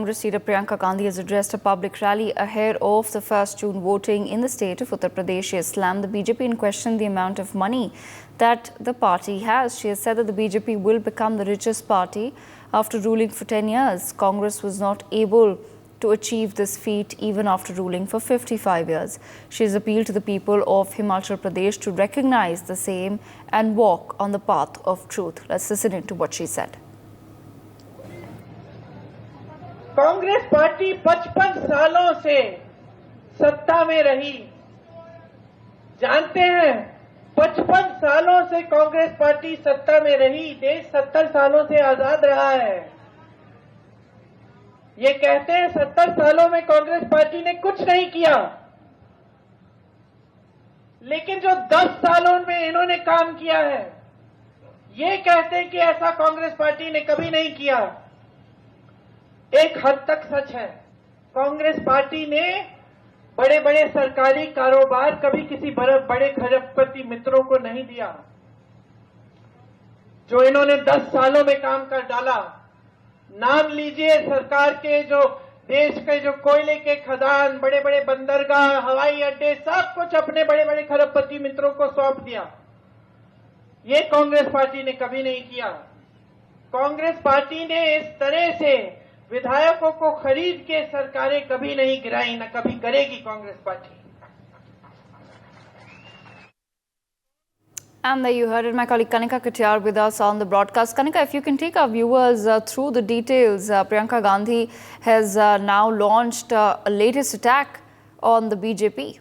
Congress leader Priyanka Gandhi has addressed a public rally ahead of the 1st June voting in the state of Uttar Pradesh. She has slammed the BJP and questioned the amount of money that the party has. She has said that the BJP will become the richest party after ruling for 10 years. Congress was not able to achieve this feat even after ruling for 55 years. She has appealed to the people of Himachal Pradesh to recognize the same and walk on the path of truth. Let's listen into what she said. Congress party 55 सालों से सत्ता में रही। जानते हैं 55 सालों से Congress party सत्ता में रही। देश 70 सालों से आजाद रहा है। ये कहते हैं 70 सालों में कांग्रेस पार्टी ने कुछ नहीं किया, लेकिन जो 10 सालों में इन्होंने काम किया है, ये कहते हैं कि ऐसा कांग्रेस पार्टी ने कभी नहीं किया। एक हद तक सच है। कांग्रेस पार्टी ने बड़े बड़े सरकारी कारोबार कभी किसी बड़े खरबपति मित्रों को नहीं दिया। जो इन्होंने 10 सालों में काम कर डाला, नाम लीजिए सरकार के जो देश के जो कोयले के खदान, बड़े बड़े बंदरगाह, हवाई अड्डे, सब कुछ अपने बड़े बड़े खरबपति मित्रों को सौंप दिया। ये कांग्रेस पार्टी ने कभी नहीं किया। कांग्रेस पार्टी ने इस तरह से विधायकों को खरीद के सरकारें कभी नहीं गिराई, न कभी करेगी Congress party. And there you heard it, my colleague Kanika Katiyar with us on the broadcast. Kanika, if you can take our viewers through the details. Priyanka Gandhi has now launched a latest attack on the BJP.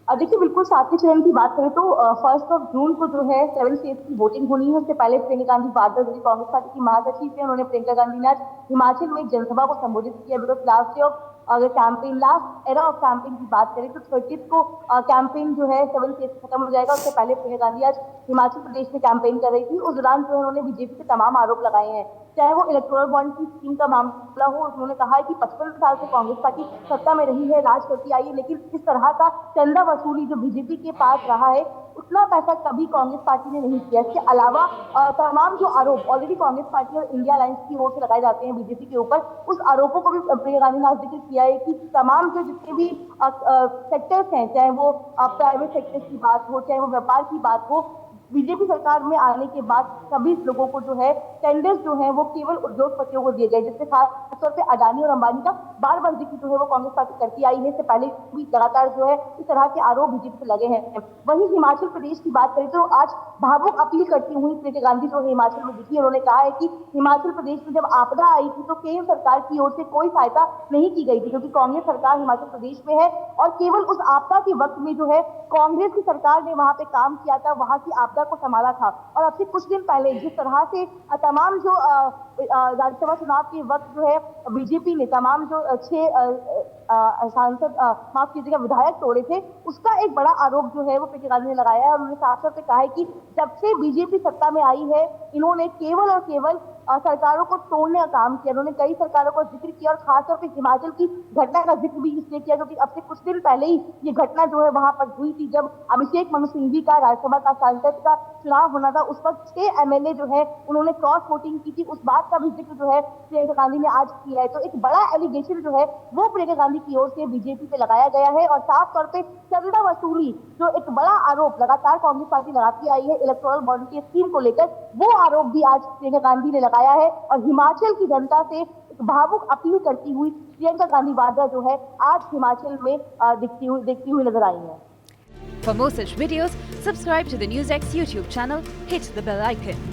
देखिए, बिल्कुल सातवें चरण की बात करें तो 1 जून को जो है 7 स्टेट की वोटिंग होनी है। उससे पहले प्रियंका गांधी वाड्रा जो कांग्रेस पार्टी की महासचिव थे, उन्होंने प्रियंका गांधी ने आज हिमाचल में एक जनसभा को संबोधित किया। Because last day of last era of campaign की बात करें तो 30 को कैंपेन जो है 7 स्टेट खत्म हो जाएगा। उससे पहले प्रियंका गांधी आज हिमाचल प्रदेश में कैंपेन कर रही थी। उस दौरान जो है उन्होंने बीजेपी पे तमाम आरोप लगाए हैं, चाहे वो इलेक्टोरल बॉन्ड की स्कीम का मामला हो। उन्होंने कहा है कि 55 साल से कांग्रेस पार्टी सत्ता में रही है, राज करती आई है, लेकिन इस तरह का चंदा वसूली जो बीजेपी के पास रहा है, उतना पैसा कभी कांग्रेस पार्टी ने नहीं किया। इसके अलावा तमाम जो आरोप ऑलरेडी कांग्रेस पार्टी और इंडिया अलायंस की ओर से लगाए जाते हैं बीजेपी के ऊपर, उस आरोपों को भी प्रियंका गांधी ने आज जिक्र किया है कि तमाम जो जितने भी सेक्टर्स हैं, चाहे वो प्राइवेट सेक्टर की बात हो, चाहे वो व्यापार की बात हो, बीजेपी सरकार में आने के बाद सभी लोगों को जो है टेंडर्स जो है वो केवल उद्योगपतियों को दिए गए, जिससे खासतौर पे अडानी और अंबानी का बार बार जिक्र जो है वो कांग्रेस पार्टी करती आई है। इससे पहले भी लगातार जो है इस तरह के आरोप बीजेपी पे लगे हैं। वहीं हिमाचल प्रदेश की बात करें तो आज भावुक अपील करती हुई प्रियंका गांधी जो हिमाचल में दिखी। उन्होंने कहा है कि हिमाचल प्रदेश में जब आपदा आई थी तो केंद्र सरकार की ओर से कोई सहायता नहीं की गई थी, क्योंकि कांग्रेस सरकार हिमाचल प्रदेश में है और केवल उस आपदा के वक्त में जो है कांग्रेस की सरकार ने वहां पे काम किया था, वहां की आपदा को संभाला था। और अब से कुछ दिन पहले जिस तरह से तमाम जो राज्यसभा चुनाव के वक्त जो है बीजेपी ने तमाम जो 6 सांसद माफ कीजिएगा विधायक तोड़े थे, उसका एक बड़ा आरोप जो है वो प्रियंका गांधी ने लगाया है। और उन्होंने साफ तौर पे कहा है कि जब से बीजेपी सत्ता में आई है, इन्होंने केवल और केवल सरकारों को तोड़ने का काम किया। उन्होंने कई सरकारों का जिक्र किया और खासतौर पे हिमाचल की घटना का जिक्र भी इसलिए किया क्योंकि अब से कुछ दिन पहले ही ये घटना जो है वहां पर हुई थी, जब अभिषेक मनु सिंघवी का राज्यसभा का सांसद का चुनाव होना था। उस वक्त 6 एमएलए जो है उन्होंने क्रॉस वोटिंग की थी। उस बात का भी जिक्र जो है प्रियंका गांधी ने आज किया है। तो एक बड़ा एलिगेशन जो है वो प्रियंका गांधी की ओर से बीजेपी पे लगाया गया है और साफ तौर पे चंदा वसूली जो एक बड़ा आरोप लगातार कांग्रेस पार्टी लगाती आई है इलेक्टोरल बॉन्ड की स्कीम को लेकर, वो आरोप भी आज प्रियंका गांधी ने लगाया है। और हिमाचल की जनता से एक भावुक अपील करती हुई प्रियंका गांधी वाड्रा जो है आज हिमाचल में देखती हुई नजर आई है। For more such videos, subscribe to the NewsX YouTube channel, hit the bell icon.